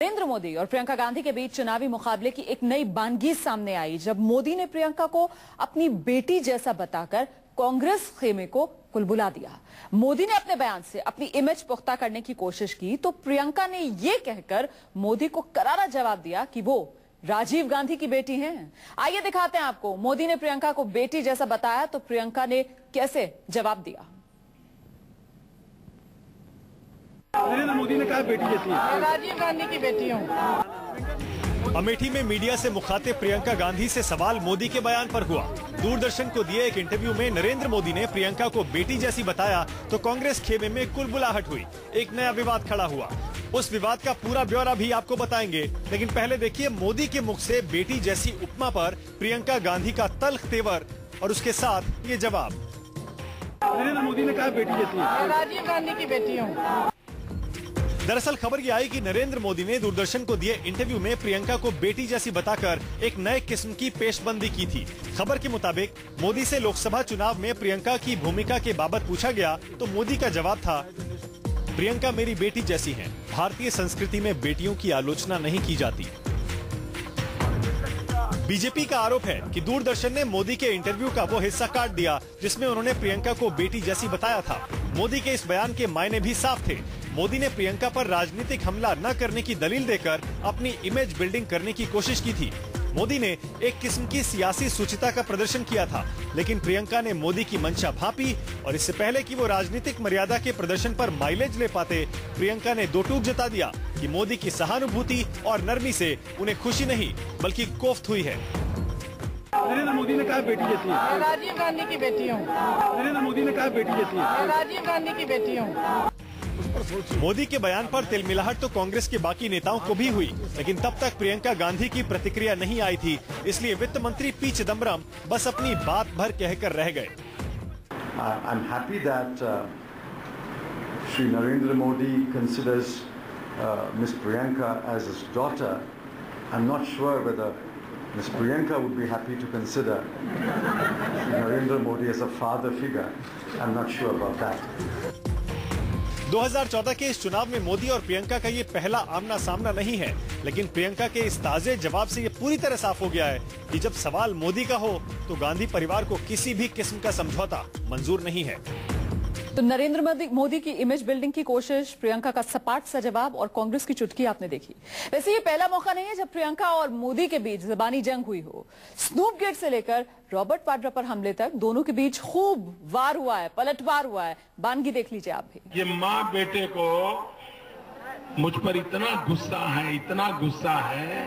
नरेंद्र मोदी और प्रियंका गांधी के बीच चुनावी मुकाबले की एक नई बानगी सामने आई जब मोदी ने प्रियंका को अपनी बेटी जैसा बताकर कांग्रेस खेमे को कुलबुला दिया। मोदी ने अपने बयान से अपनी इमेज पुख्ता करने की कोशिश की तो प्रियंका ने ये कहकर मोदी को करारा जवाब दिया कि वो राजीव गांधी की बेटी हैं। आइए दिखाते हैं आपको, मोदी ने प्रियंका को बेटी जैसा बताया तो प्रियंका ने कैसे जवाब दिया। नरेंद्र मोदी ने कहा बेटी जैसी है। राजीव गांधी की बेटी हूँ। अमेठी में मीडिया से मुखातिब प्रियंका गांधी से सवाल मोदी के बयान पर हुआ। दूरदर्शन को दिए एक इंटरव्यू में नरेंद्र मोदी ने प्रियंका को बेटी जैसी बताया तो कांग्रेस खेमे में कुलबुलाहट हुई। एक नया विवाद खड़ा हुआ। उस विवाद का पूरा ब्यौरा भी आपको बताएंगे, लेकिन पहले देखिए मोदी के मुख से बेटी जैसी उपमा पर प्रियंका गांधी का तल्ख तेवर और उसके साथ ये जवाब। नरेंद्र मोदी ने कहा बेटी जैसी है। राजीव गांधी की बेटी हूँ। दरअसल खबर ये आई कि नरेंद्र मोदी ने दूरदर्शन को दिए इंटरव्यू में प्रियंका को बेटी जैसी बताकर एक नए किस्म की पेशबंदी की थी। खबर के मुताबिक मोदी से लोकसभा चुनाव में प्रियंका की भूमिका के बाबत पूछा गया तो मोदी का जवाब था, प्रियंका मेरी बेटी जैसी हैं। भारतीय संस्कृति में बेटियों की आलोचना नहीं की जाती। बीजेपी का आरोप है कि दूरदर्शन ने मोदी के इंटरव्यू का वो हिस्सा काट दिया जिसमें उन्होंने प्रियंका को बेटी जैसी बताया था। मोदी के इस बयान के मायने भी साफ थे। मोदी ने प्रियंका पर राजनीतिक हमला न करने की दलील देकर अपनी इमेज बिल्डिंग करने की कोशिश की थी। मोदी ने एक किस्म की सियासी सूचिता का प्रदर्शन किया था, लेकिन प्रियंका ने मोदी की मंशा भांपी और इससे पहले कि वो राजनीतिक मर्यादा के प्रदर्शन पर माइलेज ले पाते, प्रियंका ने दो टूक जता दिया कि मोदी की सहानुभूति और नरमी से उन्हें खुशी नहीं बल्कि कोफ्त हुई है। नरेंद्र मोदी ने कहा बेटी जैसी है। राजीव गांधी की बेटी हूँ। नरेंद्र मोदी ने कहा बेटी जैसी है। राजीव गांधी की बेटी हूँ। मोदी के बयान पर तिलमिलाहट तो कांग्रेस के बाकी नेताओं को भी हुई, लेकिन तब तक प्रियंका गांधी की प्रतिक्रिया नहीं आई थी। इसलिए वित्त मंत्री पी चिदम्बरम बस अपनी बात भर कहकर रह गए। I'm happy that Shri Narendra Modi considers Miss Priyanka as his daughter. I'm not sure whether Miss Priyanka would be happy to consider Shri Narendra Modi as a father figure. I'm not sure about that. 2014 के इस चुनाव में मोदी और प्रियंका का ये पहला आमना सामना नहीं है, लेकिन प्रियंका के इस ताजे जवाब से ये पूरी तरह साफ हो गया है कि जब सवाल मोदी का हो तो गांधी परिवार को किसी भी किस्म का समझौता मंजूर नहीं है। तो नरेंद्र मोदी की इमेज बिल्डिंग की कोशिश, प्रियंका का सपाट सा जवाब और कांग्रेस की चुटकी आपने देखी। वैसे ये पहला मौका नहीं है जब प्रियंका और मोदी के बीच ज़बानी जंग हुई हो। स्नूप गेट से लेकर रॉबर्ट वाड्रा पर हमले तक दोनों के बीच खूब वार हुआ है, पलटवार हुआ है। बानगी देख लीजिए आप भी। ये माँ बेटे को मुझ पर इतना गुस्सा है,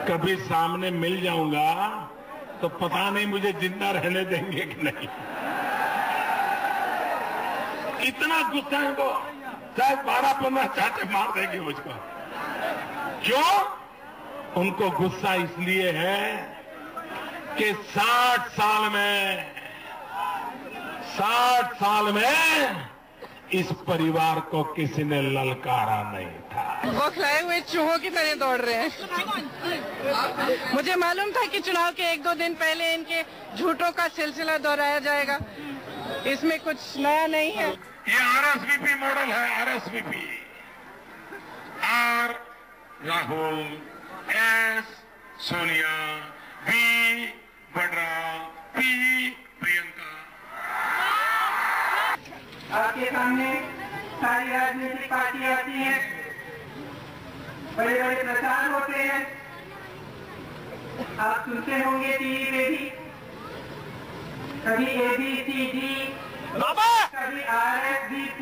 कभी सामने मिल जाऊंगा तो पता नहीं मुझे जिंदा रहने देंगे कि नहीं। इतना गुस्सा है वो, शायद 12-15 चाटे मार देंगे मुझको। क्यों? उनको गुस्सा इसलिए है कि 60 साल में इस परिवार को किसी ने ललकारा नहीं था। बौखलाए हुए चूहों की तरह दौड़ रहे हैं। मुझे मालूम था कि चुनाव के 1-2 दिन पहले इनके झूठों का सिलसिला दोहराया जाएगा। इसमें कुछ नया नहीं है। ये आरएसवीपी मॉडल है। RSVP, R Rahul, S Sonia, B Vadra, P Priyanka. आपके सामने सारी राजनीतिक पार्टियां आती हैं, बड़े बड़े प्रचार होते हैं, आप सुनते होंगे टीवी पे भी, कभी ABCD, कभी RSVP,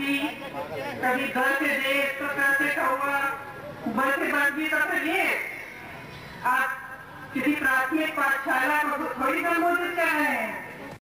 कभी घर से देश तो कैसे हुआ, ऊपर से बातचीत करते हैं। आप किसी प्राथमिक पाठशाला को थोड़ी संबोधित कर रहे हैं।